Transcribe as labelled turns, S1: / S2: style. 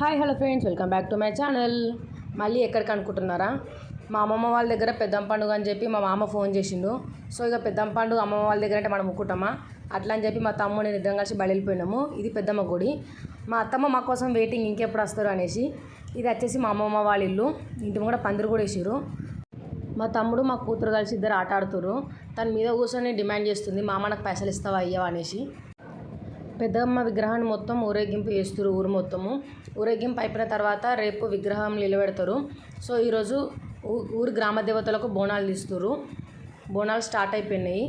S1: Hi hello friends, welcome back to my channel. మళ్ళీ ఎక్కడికి అనుకుంటున్నారా? మా అమ్మమ్మ వాళ్ళ దగ్గర పెద్దమ్మ పండుగ అని చెప్పి మా మామ ఫోన్ చేసిండు. సో ఇక పెద్దమ్మ పండుగ అమ్మమ్మ వాళ్ళ దగ్గర అంటే మనం ముక్కుంటామా అట్లా అని చెప్పి మా తమ్ముడు నేను ఇద్దరం కలిసి బయలుపోయినాము. ఇది పెద్దమ్మ గుడి. మా అత్తమ్మ మా కోసం వెయిటింగ్, ఇంకెప్పుడు వస్తారు అనేసి. ఇది వచ్చేసి మా అమ్మమ్మ వాళ్ళ ఇల్లు. ఇంటి కూడా పందిరి కూడా వేసారు. మా తమ్ముడు మా కూతురు కలిసి ఇద్దరు ఆట ఆడుతురు. తన మీద కూర్చొని డిమాండ్ చేస్తుంది, మామ నాకు పైసలు ఇస్తావా అయ్యావా అనేసి. పెద్దమ్మ విగ్రహాన్ని మొత్తం ఊరేగింపు చేస్తారు. ఊరు మొత్తము ఊరేగింపు అయిపోయిన తర్వాత రేపు విగ్రహం నిలబెడతారు. సో ఈరోజు ఊరి గ్రామ దేవతలకు బోనాలు తీస్తారు. బోనాలు స్టార్ట్ అయిపోయినాయి.